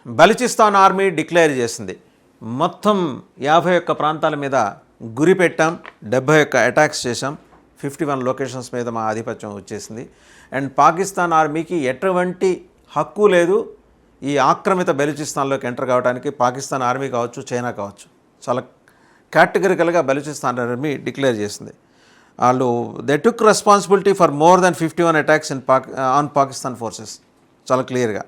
Balochistan army declare చేసింది. మొత్తం 51 ప్రాంతాల మీద గురి పెట్టాం, 71 అటాక్స్ చేశాం, 51 లొకేషన్స్ మీద మా ఆధిపత్యం వచ్చేసింది. అండ్ పాకిస్తాన్ ఆర్మీకి ఎటువంటి హక్కు లేదు ఈ ఆక్రమిత బలూచిస్తాన్లోకి ఎంటర్ కావడానికి. పాకిస్తాన్ ఆర్మీ కావచ్చు, చైనా కావచ్చు, చాలా కేటగిరికల్గా బలూచిస్తాన్ ఆర్మీ డిక్లేర్ చేసింది. వాళ్ళు they took responsibility for more than 51 attacks on Pakistan forces, చాలా క్లియర్గా.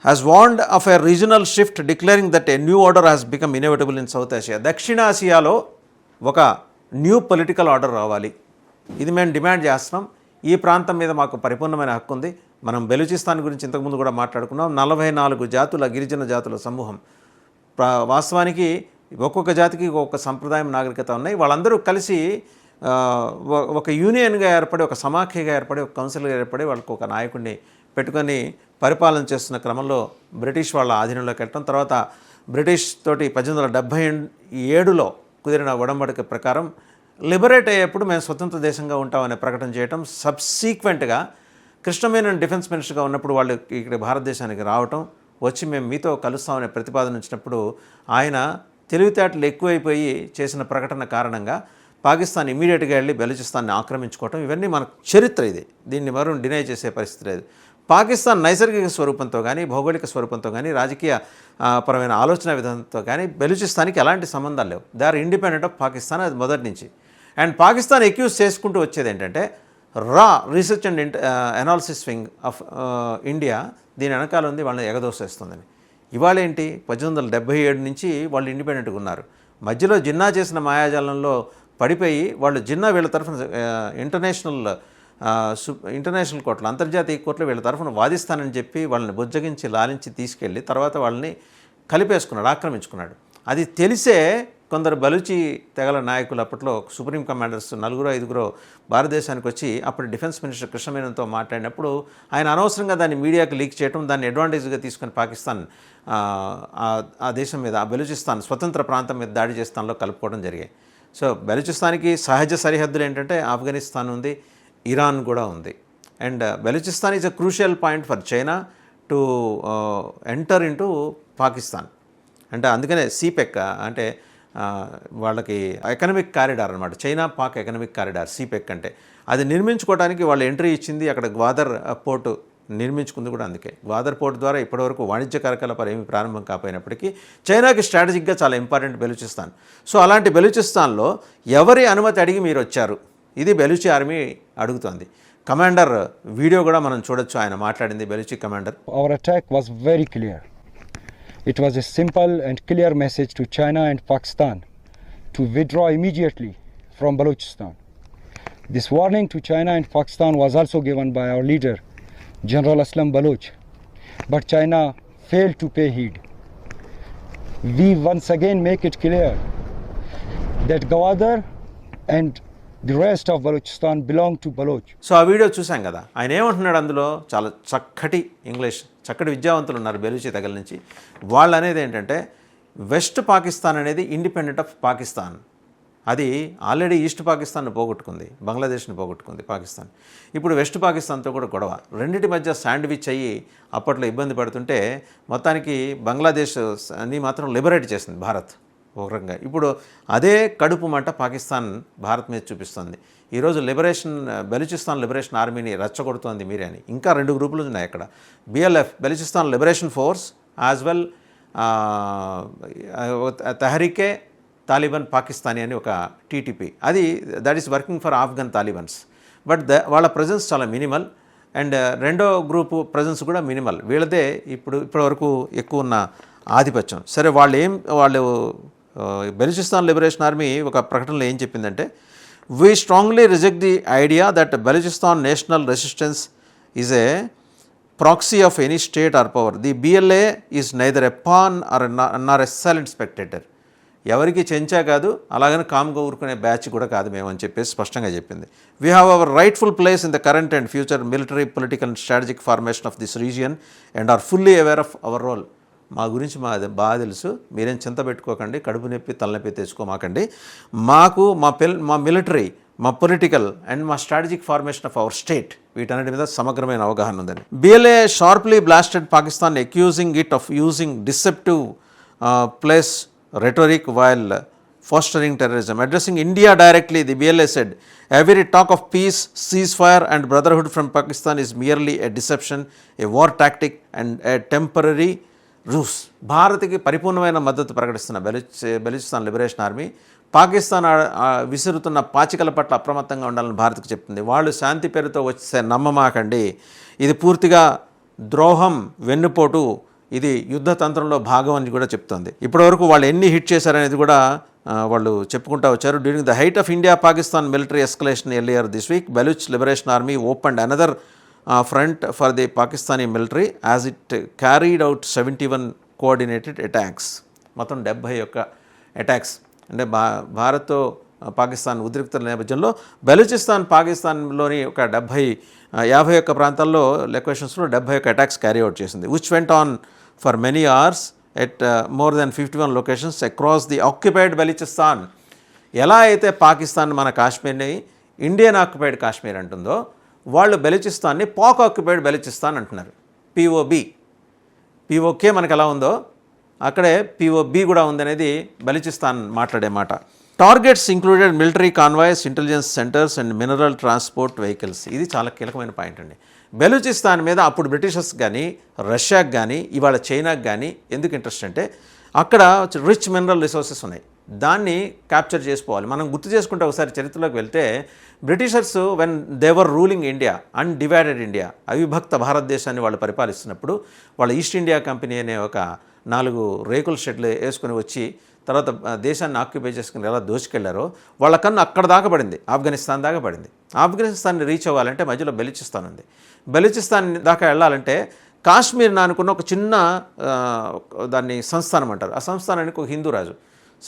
has warned of a regional shift, declaring that a new order has become inevitable in South Asia. దక్షిణాసియాలో ఒక new political order రావాలి, ఇది మేము demand చేస్తున్నాం. ఈ ప్రాంతం మీద మాకు పరిపూర్ణమైన హక్కు ఉంది. మనం బెలూచిస్తాన్ గురించి ఇంతకుముందు కూడా మాట్లాడుకున్నాం. 44 జాతుల గిరిజన జాతుల సమూహం. వాస్తవానికి ఒక్కొక్క జాతికి ఒక్కొక్క సంప్రదాయం, నాగరికత ఉన్నాయి. వాళ్ళందరూ కలిసి ఒక యూనియన్గా ఏర్పడి, ఒక సమాఖ్యగా ఏర్పడి, ఒక కౌన్సిల్గా ఏర్పడి, వాళ్ళకు ఒక నాయకుడిని పెట్టుకొని పరిపాలన చేస్తున్న క్రమంలో బ్రిటిష్ వాళ్ళ ఆధీనంలోకి వెళ్ళటం, తర్వాత బ్రిటిష్ తోటి 1877లో కుదిరిన ఉడంబడిక ప్రకారం లిబరేట్ అయ్యేప్పుడు మేము స్వతంత్ర దేశంగా ఉంటామనే ప్రకటన చేయటం, సబ్సీక్వెంట్గా కృష్ణమేనన్ డిఫెన్స్ మినిస్టర్గా ఉన్నప్పుడు వాళ్ళు ఇక్కడ భారతదేశానికి రావటం, వచ్చి మేము మీతో కలుస్తామనే ప్రతిపాదన ఇచ్చినప్పుడు ఆయన తెలివితేటలు ఎక్కువైపోయి చేసిన ప్రకటన కారణంగా పాకిస్తాన్ ఇమీడియట్గా వెళ్ళి బెలూచిస్తాన్ని ఆక్రమించుకోవటం, ఇవన్నీ మన చరిత్ర. ఇది దీన్ని మరో డినై చేసే పరిస్థితి లేదు. పాకిస్తాన్ నైసర్గిక స్వరూపంతో కానీ, భౌగోళిక స్వరూపంతో కానీ, రాజకీయ పరమైన ఆలోచన విధానంతో కానీ బెలూచిస్తాన్కి ఎలాంటి సంబంధాలు లేవు. They are independent of Pakistan, అది మొదటి నుంచి. అండ్ పాకిస్తాన్ అక్యూజ్ చేసుకుంటూ వచ్చేది ఏంటంటే రా research and analysis wing of India దీని వెనకాల ఉంది, వాళ్ళని ఎగదోసేస్తుందని. ఇవాళ ఏంటి, 1877 నుంచి వాళ్ళు ఇండిపెండెంట్గా ఉన్నారు. మధ్యలో జిన్నా చేసిన మాయాజాలంలో పడిపోయి వాళ్ళు జిన్నా వీళ్ళ తరఫున ఇంటర్నేషనల్ కోర్టులు, అంతర్జాతీయ కోర్టులు వీళ్ళ తరఫున వాదిస్తానని చెప్పి వాళ్ళని బుజ్జగించి లాలించి తీసుకెళ్ళి తర్వాత వాళ్ళని కలిపేసుకున్నాడు, ఆక్రమించుకున్నాడు. అది తెలిసే కొందరు బలూచి తెగల నాయకులు అప్పట్లో సుప్రీం కమాండర్స్ 4-5 భారతదేశానికి వచ్చి అప్పుడు డిఫెన్స్ మినిస్టర్ కృష్ణమేనన్తో మాట్లాడినప్పుడు ఆయన అనవసరంగా దాన్ని మీడియాకి లీక్ చేయడం, దాన్ని అడ్వాంటేజ్గా తీసుకుని పాకిస్తాన్ ఆ దేశం మీద, ఆ బలూచిస్తాన్ స్వతంత్ర ప్రాంతం మీద దాడి చేస్తాన్లో కలుపుకోవడం జరిగాయి. సో బలూచిస్తాన్కి సహజ సరిహద్దులు ఏంటంటే ఆఫ్ఘనిస్తాన్ ఉంది, ఇరాన్ కూడా ఉంది. And Balochistan is a crucial point for China to enter into Pakistan. అంటే అందుకనే సీపెక్ అంటే వాళ్ళకి ఎకనమిక్ కారిడార్ అనమాట, చైనా పాక్ ఎకనమిక్ కారిడార్ సీపెక్ అంటే. అది నిర్మించుకోవడానికి వాళ్ళు ఎంట్రీ ఇచ్చింది, అక్కడ గ్వాదర్ పోర్టు నిర్మించుకుంది కూడా అందుకే. గ్వాదర్ పోర్టు ద్వారా ఇప్పటివరకు వాణిజ్య కార్యకలాపాలు ఏమీ ప్రారంభం కాకపోయినప్పటికీ చైనాకి స్ట్రాటజిక్గా చాలా ఇంపార్టెంట్ బెలూచిస్తాన్. సో అలాంటి బెలూచిస్తాన్లో ఎవరి అనుమతి అడిగి మీరు వచ్చారు, ఇది బెలూచి ఆర్మీ అడుగుతోంది. కమాండర్ వీడియో కూడా మనం చూడొచ్చు, ఆయన మాట్లాడింది Baluchi commander. Our attack was very clear. It was a simple and clear message to China and Pakistan to withdraw immediately from Balochistan. This warning to China and Pakistan was also given by our leader, General Aslam Baloch, but China failed to pay heed. We once again make it clear that Gwadar and the rest of Balochistan belong to Baloch. So ఆ video చూసాం కదా, ఆయన ఏమంటున్నాడు అందులో, చాలా చక్కటి English, చక్కటి విద్యావంతులు ఉన్నారు బెలూచి తెగల నుంచి. వాళ్ళు అనేది ఏంటంటే వెస్ట్ పాకిస్తాన్ అనేది ఇండిపెండెంట్ ఆఫ్ పాకిస్తాన్. అది ఆల్రెడీ ఈస్ట్ పాకిస్తాన్ని పోగొట్టుకుంది, బంగ్లాదేశ్ని పోగొట్టుకుంది పాకిస్తాన్. ఇప్పుడు వెస్ట్ పాకిస్తాన్తో కూడా గొడవ, రెండింటి మధ్య శాండ్విచ్ అయ్యి అప్పట్లో ఇబ్బంది పడుతుంటే మొత్తానికి బంగ్లాదేశ్ అని మాత్రం లిబరేట్ చేసింది భారత్ ఒక రకంగా. ఇప్పుడు అదే కడుపు మంట పాకిస్తాన్ భారత్ మీద చూపిస్తుంది. ఈరోజు బెలూచిస్తాన్ లిబరేషన్ ఆర్మీని రెచ్చగొడుతోంది మీరే అని. ఇంకా 2 గ్రూపులు ఉన్నాయి అక్కడ, BLF Balochistan liberation force as well Tehreek Taliban Pakistani అని ఒక TTP, అది that is working for Afghan Talibans. But వాళ్ళ ప్రజెన్స్ చాలా మినిమల్. అండ్ రెండో గ్రూపు ప్రజెన్స్ కూడా మినిమల్. వీళ్ళదే ఇప్పటివరకు ఎక్కువ ఉన్న ఆధిపత్యం. సరే, వాళ్ళు బెలూచిస్తాన్ లిబరేషన్ ఆర్మీ ఒక ప్రకటనలో ఏం చెప్పిందంటే, we strongly reject the idea that Balochistan national resistance is a proxy of any state or power. The BLA is neither a pawn or a silent spectator. ఎవరికి చెంచా కాదు, అలాగని కామ్గా ఊరుకునే బ్యాచ్ కూడా కాదు మేము అని చెప్పేసి స్పష్టంగా చెప్పింది. We have our rightful place in the current and future military, political and strategic formation of this region and are fully aware of our role. మా గురించి బాగా తెలుసు, మీరేం చింత పెట్టుకోకండి, కడుపు నొప్పి తలనొప్పి తెచ్చుకోమాకండి. మా మిలిటరీ, మా పొలిటికల్ అండ్ మా strategic formation of our state వీటన్నిటి మీద సమగ్రమైన అవగాహన ఉందని. BLA sharply blasted Pakistan accusing it of using deceptive place rhetoric while fostering terrorism. Addressing India directly, the BLA said, every talk of peace, ceasefire and brotherhood from Pakistan is merely a deception, a war tactic and a temporary ruse. భారత్కి పరిపూర్ణమైన మద్దతు ప్రకటిస్తున్న Balochistan liberation army Pakistan విసురుతున్న పాచికల పట్ల అప్రమత్తంగా ఉండాలని భారత్కు చెప్తుంది. వాళ్ళు శాంతి పేరుతో వచ్చే నమ్మమాకండి, ఇది పూర్తిగా ద్రోహం, వెన్నుపోటు, ఇది యుద్ధ తంత్రంలో భాగం అని కూడా చెప్తోంది. ఇప్పటివరకు వాళ్ళు ఎన్ని హిట్ చేశారనేది కూడా వాళ్ళు చెప్పుకుంటూ వచ్చారు. During the height of India Pakistan military escalation earlier this week, Baloch liberation army opened another front for the Pakistani military as it carried out 71 coordinated attacks. మొత్తం 71 అటాక్స్. అంటే భారత్తో పాకిస్తాన్ ఉద్రిక్తల నేపథ్యంలో బెలూచిస్తాన్ పాకిస్తాన్లోని ఒక 51 ప్రాంతాల్లో లొకేషన్స్లో 71 అటాక్స్ క్యారీ అవుట్ చేసింది. Which went on for many hours at more than 51 locations across the occupied Balochistan. ఎలా అయితే పాకిస్తాన్ మన కాశ్మీర్ని ఇండియన్ ఆక్యుపైడ్ కాశ్మీర్ అంటుందో, వాళ్ళు బెలూచిస్తాన్ని పాక్ ఆక్యుపైడ్ బెలూచిస్తాన్ అంటున్నారు. పిఓకే మనకు ఎలా ఉందో అక్కడే పిఓబి కూడా ఉందనేది బెలూచిస్తాన్ మాట్లాడే మాట. Targets included military కాన్వాయ్స్, intelligence centres and mineral transport vehicles. ఇది చాలా కీలకమైన పాయింట్ అండి. బెలూచిస్తాన్ మీద అప్పుడు బ్రిటిషర్స్ కానీ, రష్యాకి కానీ, ఇవాళ చైనాకి కానీ ఎందుకు ఇంట్రెస్ట్ అంటే అక్కడ రిచ్ మినరల్ రిసోర్సెస్ ఉన్నాయి, దాన్ని క్యాప్చర్ చేసుకోవాలి. మనం గుర్తు చేసుకుంటే ఒకసారి చరిత్రలోకి వెళ్తే britishers when they were ruling India, undivided India, అవిభక్త భారతదేశాన్ని వాళ్ళు పరిపాలిస్తున్నప్పుడు వాళ్ళ ఈస్ట్ ఇండియా కంపెనీ అనే ఒక 4 రేకుల షెడ్లు వేసుకుని వచ్చి తర్వాత దేశాన్ని ఆక్యుపై చేసుకుని ఎలా దోచుకెళ్లారో వాళ్ళ కన్ను అక్కడ దాకా పడింది, ఆఫ్ఘనిస్తాన్ దాకా పడింది. ఆఫ్ఘనిస్తాన్ని రీచ్ అవ్వాలంటే మధ్యలో బెలూచిస్తాన్ ఉంది. బెలూచిస్తాన్ దాకా వెళ్ళాలంటే కాశ్మీర్ని అనుకున్న ఒక చిన్న దాన్ని సంస్థానం అంటారు. ఆ సంస్థానానికి ఒక హిందూ రాజు,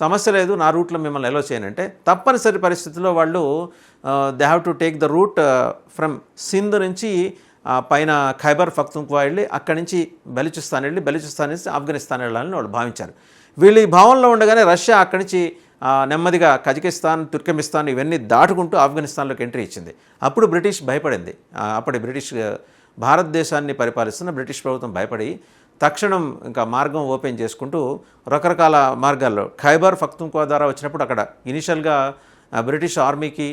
సమస్య లేదు నా రూట్లో మిమ్మల్ని ఎలా చేయనంటే తప్పనిసరి పరిస్థితుల్లో వాళ్ళు they have to take the route from Sindh నుంచి పైన ఖైబర్ పఖ్తూన్ఖ్వా వెళ్ళి అక్కడి నుంచి బెలూచిస్తాన్ వెళ్ళి బెలూచిస్తాన్ నుంచి ఆఫ్ఘనిస్తాన్ వెళ్ళాలని వాళ్ళు భావించారు. వీళ్ళు ఈ భావనలో ఉండగానే రష్యా అక్కడి నుంచి నెమ్మదిగా కజకిస్తాన్, తుర్కమిస్తాన్ ఇవన్నీ దాటుకుంటూ ఆఫ్ఘనిస్తాన్లోకి ఎంట్రీ ఇచ్చింది. అప్పుడు బ్రిటిష్ భయపడింది. అప్పటి బ్రిటిష్ భారతదేశాన్ని పరిపాలిస్తున్న బ్రిటిష్ ప్రభుత్వం భయపడి తక్షణం ఇంకా మార్గం ఓపెన్ చేసుకుంటూ రకరకాల మార్గాల్లో ఖైబర్ పఖ్తూన్ఖ్వా ద్వారా వచ్చినప్పుడు అక్కడ ఇనిషియల్గా బ్రిటిష్ ఆర్మీకి,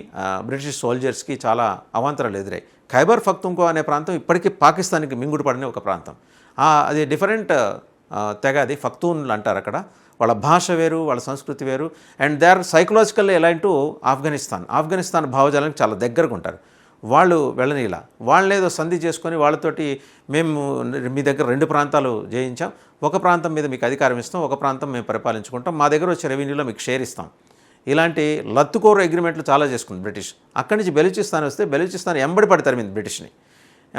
బ్రిటిష్ సోల్జర్స్కి చాలా అవాంతరాలు ఎదురాయి. ఖైబర్ పఖ్తూన్ఖ్వా అనే ప్రాంతం ఇప్పటికీ పాకిస్తాన్కి మింగుడు పడిన ఒక ప్రాంతం. అది డిఫరెంట్ తెగ, అది పఖ్తూన్లు అంటారు. అక్కడ వాళ్ళ భాష వేరు, వాళ్ళ సంస్కృతి వేరు. అండ్ దే ఆర్ సైకలాజికల్ ఎలాంటి ఆఫ్ఘనిస్తాన్ భావజాలానికి చాలా దగ్గరగా ఉంటారు. వాళ్ళు వెళ్ళనిలా, వాళ్ళేదో సంధి చేసుకొని వాళ్ళతోటి మేము మీ దగ్గర 2 ప్రాంతాలు జయించాం, ఒక ప్రాంతం మీద మీకు అధికారం ఇస్తాం, ఒక ప్రాంతం మేము పరిపాలించుకుంటాం, మా దగ్గర వచ్చే రెవెన్యూలో మీకు షేర్ ఇస్తాం. ఇలాంటి లత్తుకోరు అగ్రిమెంట్లు చాలా చేసుకుంది బ్రిటిష్. అక్కడి నుంచి బెలూచిస్తాన్ వస్తే బెలూచిస్తాన్ ఎంబడి పడి తరిమింది బ్రిటిష్ని.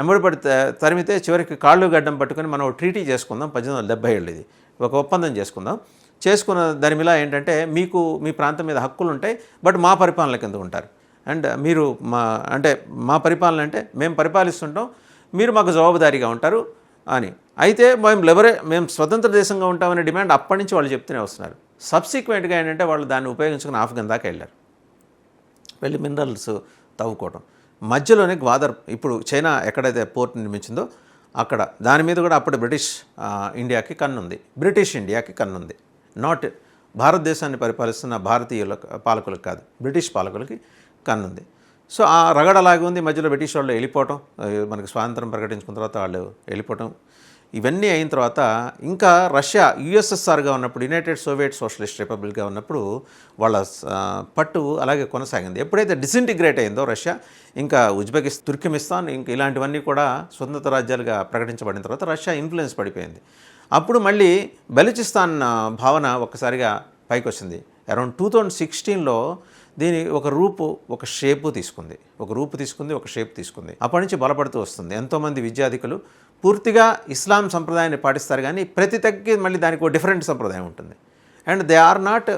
ఎంబడి పడి తరిమితే చివరికి కాళ్ళు గడ్డం పట్టుకొని మనం ట్రీటీ చేసుకుందాం, 1877 ఇది ఒక ఒప్పందం చేసుకున్న దాని మీద ఏంటంటే మీకు మీ ప్రాంతం మీద హక్కులు ఉంటాయి, బట్ మా పరిపాలన కింద ఉంటారు. అండ్ మీరు మా పరిపాలన అంటే మేము పరిపాలిస్తుంటాం, మీరు మాకు జవాబుదారీగా ఉంటారు అని. అయితే మేము స్వతంత్ర దేశంగా ఉంటామనే డిమాండ్ అప్పటి నుంచి వాళ్ళు చెప్తూనే వస్తున్నారు. సబ్సిక్వెంట్గా ఏంటంటే వాళ్ళు దాన్ని ఉపయోగించుకుని ఆఫ్ఘన్ దాకా వెళ్ళి మినరల్స్ తవ్వుకోవడం. మధ్యలోనే గ్వాదర్, ఇప్పుడు చైనా ఎక్కడైతే పోర్ట్ నిర్మించిందో అక్కడ దాని మీద కూడా అప్పుడు బ్రిటిష్ ఇండియాకి కన్నుంది, బ్రిటిష్ ఇండియాకి కన్నుంది. నాట్ భారతదేశాన్ని పరిపాలిస్తున్న భారతీయుల పాలకులకు కాదు, బ్రిటిష్ పాలకులకి కన్నుంది. సో ఆ రగడ అలాగే ఉంది. మధ్యలో బ్రిటిష్ వాళ్ళు వెళ్ళిపోవటం, మనకి స్వాతంత్రం ప్రకటించుకున్న తర్వాత వాళ్ళు వెళ్ళిపోవటం, ఇవన్నీ అయిన తర్వాత ఇంకా రష్యా యుఎస్ఎస్ఆర్గా ఉన్నప్పుడు, యునైటెడ్ సోవియట్ సోషలిస్ట్ రిపబ్లిక్గా ఉన్నప్పుడు వాళ్ళ పట్టు అలాగే కొనసాగింది. ఎప్పుడైతే డిసింటిగ్రేట్ అయిందో రష్యా, ఇంకా ఉజ్బెకిస్తాన్, తుర్కమిస్తాన్ ఇంకా ఇలాంటివన్నీ కూడా స్వతంత్ర రాజ్యాలుగా ప్రకటించబడిన తర్వాత రష్యా ఇన్ఫ్లుయెన్స్ పడిపోయింది. అప్పుడు మళ్ళీ బెలూచిస్తాన్ భావన ఒక్కసారిగా పైకి వచ్చింది. అరౌండ్ 2016లో దీని ఒక షేప్ తీసుకుంది, ఒక షేప్ తీసుకుంది. అప్పటి నుంచి బలపడుతూ వస్తుంది. ఎంతోమంది విద్యాధికులు పూర్తిగా ఇస్లాం సంప్రదాయాన్ని పాటిస్తారు, కానీ ప్రతి తగ్గి మళ్ళీ దానికి ఒక డిఫరెంట్ సంప్రదాయం ఉంటుంది. And they are not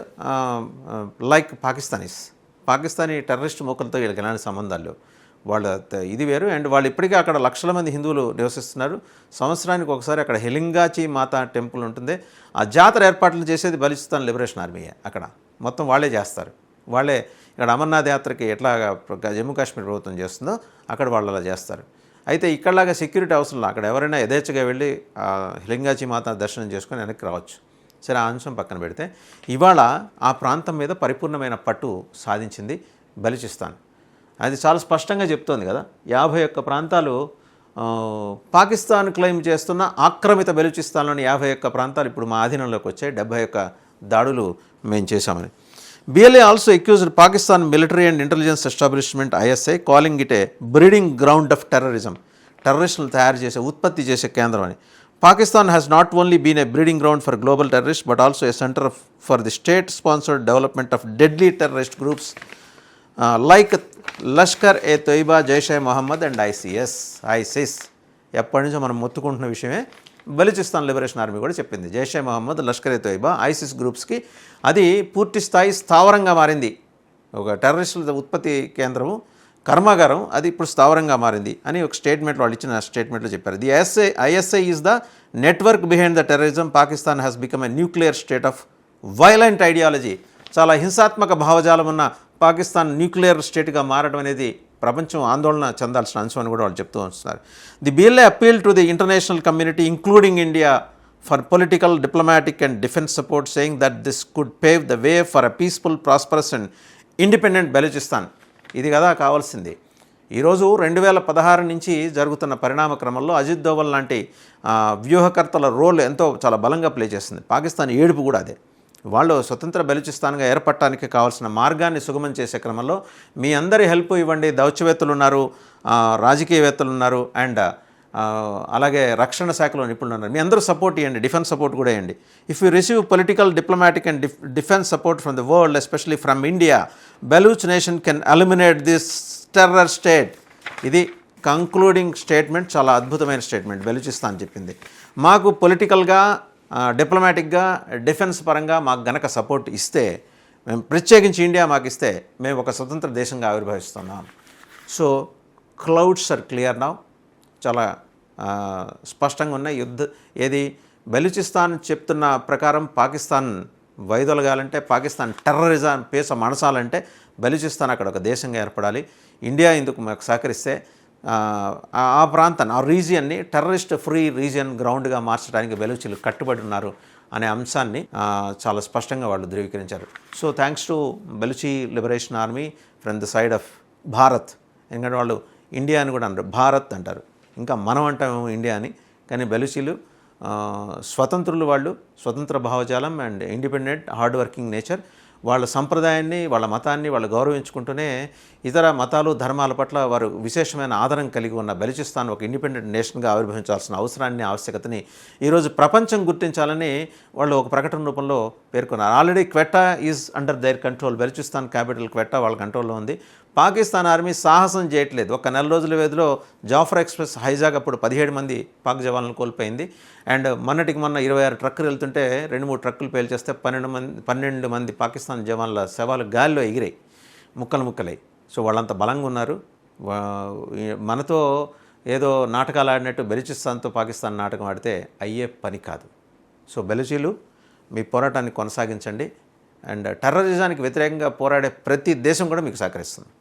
like Pakistani terrorist మూకలతో వీళ్ళకి ఎలాంటి సంబంధాలు, వాళ్ళ ఇది వేరు. అండ్ వాళ్ళు ఇప్పటికీ అక్కడ లక్షల మంది హిందువులు నివసిస్తున్నారు. సంవత్సరానికి ఒకసారి అక్కడ హెలింగాచి మాతా టెంపుల్ ఉంటుంది. ఆ జాతర ఏర్పాట్లు చేసేది బెలూచిస్తాన్ లిబరేషన్ ఆర్మీయే. అక్కడ మొత్తం వాళ్ళే చేస్తారు. వాళ్ళే ఇక్కడ అమర్నాథ్ యాత్రకి ఎట్లా జమ్మూ కాశ్మీర్ ప్రభుత్వం చేస్తుందో అక్కడ వాళ్ళు అలా చేస్తారు. అయితే ఇక్కడలాగా సెక్యూరిటీ అవసరం లేదు. అక్కడ ఎవరైనా యథేచ్ఛగా వెళ్ళి లింగాచి మాత దర్శనం చేసుకొని వెనక్కి రావచ్చు. సరే, ఆ అంశం పక్కన పెడితే ఇవాళ ఆ ప్రాంతం మీద పరిపూర్ణమైన పట్టు సాధించింది బలూచిస్తాన్. అది చాలా స్పష్టంగా చెప్తోంది కదా. 51 ప్రాంతాలు పాకిస్తాన్ క్లెయిమ్ చేస్తున్న ఆక్రమిత బలూచిస్తాన్లోని 51 ప్రాంతాలు ఇప్పుడు మా ఆధీనంలోకి వచ్చాయి. 71 దాడులు మేము చేశామని. BLA also accused Pakistan military and intelligence establishment ISI calling it a breeding ground of terrorism. టెర్రరిస్టులు తయారు చేసే, ఉత్పత్తి చేసే కేంద్రం అని. Pakistan has not only been a breeding ground for global terrorist but also a centre for the state sponsored development of deadly terrorist groups like Lashkar e Taiba, Jaish e Mohammed and ISIS. ఎప్పటి నుంచో మనం మొత్తుకుంటున్న విషయమే బలూచిస్తాన్ లిబరేషన్ ఆర్మీ కూడా చెప్పింది. జైషే మొహమ్మద్, లష్కర్ ఏ తొయిబా, ఐసిస్ గ్రూప్స్కి అది పూర్తి స్థాయి స్థావరంగా మారింది. ఒక టెర్రరిస్టుల ఉత్పత్తి కేంద్రము, కర్మాగారం, అది ఇప్పుడు స్థావరంగా మారింది అని ఒక స్టేట్మెంట్లో వాళ్ళు ఇచ్చిన స్టేట్మెంట్లో చెప్పారు. The ISI is the network behind the terrorism. Pakistan has become a nuclear state of violent ideology. చాలా హింసాత్మక భావజాలం ఉన్న పాకిస్తాన్ న్యూక్లియర్ స్టేట్గా మారడం అనేది ప్రపంచం ఆందోళన చెందాల్సిన అంశం అని కూడా వాళ్ళు చెప్తూ వస్తున్నారు. The BLA appeal to the international community including India for political, diplomatic and defence support saying that this could pave the way for a peaceful, prosperous and independent Balochistan. ఇది కదా కావాల్సింది. ఈరోజు 2016 నుంచి జరుగుతున్న పరిణామ క్రమంలో అజిత్ దోవల్ లాంటి వ్యూహకర్తల రోల్ ఎంతో చాలా బలంగా ప్లే చేస్తుంది. పాకిస్తాన్ ఏడుపు కూడా అదే. వాళ్ళు స్వతంత్ర బలూచిస్తాన్గా ఏర్పడటానికి కావాల్సిన మార్గాన్ని సుగమం చేసే క్రమంలో మీ అందరి హెల్ప్ ఇవ్వండి. దౌత్యవేత్తలు ఉన్నారు, రాజకీయవేత్తలు ఉన్నారు, అండ్ అలాగే రక్షణ శాఖలో నిపుణులు ఉన్నారు. మీ అందరూ సపోర్ట్ ఇవ్వండి, డిఫెన్స్ సపోర్ట్ కూడా ఇవ్వండి. If you receive political, diplomatic and defence support from the world, especially from India, Baloch nation can eliminate this terror state. ఇది కంక్లూడింగ్ స్టేట్మెంట్, చాలా అద్భుతమైన స్టేట్మెంట్ బలూచిస్తాన్ చెప్పింది. మాకు పొలిటికల్గా, డిప్లొమాటిక్గా, డిఫెన్స్ పరంగా మాకు గనక సపోర్ట్ ఇస్తే, మేము ప్రత్యేకించి ఇండియా మాకు ఇస్తే, మేము ఒక స్వతంత్ర దేశంగా ఆవిర్భవిస్తున్నాం. So clouds are clear now. చాలా స్పష్టంగా ఉన్న ఏది బలూచిస్తాన్ చెప్తున్న ప్రకారం పాకిస్తాన్ వైదొలగాలంటే, పాకిస్తాన్ టెర్రరిజం పేస మనసాలంటే బలూచిస్తాన్ అక్కడ ఒక దేశంగా ఏర్పడాలి. ఇండియా ఇందుకు మాకు సహకరిస్తే ఆ ప్రాంతాన్ని, ఆ రీజియన్ని టెర్రరిస్ట్ ఫ్రీ రీజియన్ గ్రౌండ్గా మార్చడానికి బలూచీలు కట్టుబడి ఉన్నారు అనే అంశాన్ని చాలా స్పష్టంగా వాళ్ళు ధృవీకరించారు. So thanks to Baluchi liberation army from the side of Bharat. ఎందుకంటే వాళ్ళు ఇండియా అని కూడా అంటారు, భారత్ అంటారు. ఇంకా మనం అంటామేమో ఇండియా అని. కానీ బలూచీలు స్వతంత్రులు, వాళ్ళు స్వతంత్ర భావజాలం and independent, hard working nature. వాళ్ళ సంప్రదాయాన్ని, వాళ్ళ మతాన్ని వాళ్ళు గౌరవించుకుంటూనే ఇతర మతాలు, ధర్మాల పట్ల వారు విశేషమైన ఆదరణ కలిగి ఉన్న బలూచిస్తాన్ ఒక ఇండిపెండెంట్ నేషన్గా ఆవిర్భవించాల్సిన అవసరాన్ని, ఆవశ్యకతని ఈరోజు ప్రపంచం గుర్తించాలని వాళ్ళు ఒక ప్రకటన రూపంలో పేర్కొన్నారు. Already Quetta is under their control. Balochistan capital Quetta వాళ్ళ కంట్రోల్లో ఉంది. పాకిస్తాన్ ఆర్మీ సాహసం చేయట్లేదు. ఒక నెల రోజుల వ్యవధిలో జాఫర్ ఎక్స్ప్రెస్ హైజాగ్ అప్పుడు 17 మంది పాక్ జవాన్లను కోల్పోయింది. అండ్ మొన్నటికి మొన్న 26 ట్రక్కులు వెళ్తుంటే 2-3 ట్రక్కులు పేల్చేస్తే 12 మంది పాకిస్తాన్ జవాన్ల శవాలు గాలిలో ఎగిరాయి, ముక్కలై. సో వాళ్ళంత బలంగా ఉన్నారు. మనతో ఏదో నాటకాలు ఆడినట్టు బలూచిస్తాన్తో పాకిస్తాన్ నాటకం ఆడితే అయ్యే పని కాదు. సో బలూచీలు మీ పోరాటాన్ని కొనసాగించండి. అండ్ టెర్రరిజానికి వ్యతిరేకంగా పోరాడే ప్రతి దేశం కూడా మీకు సహకరిస్తుంది.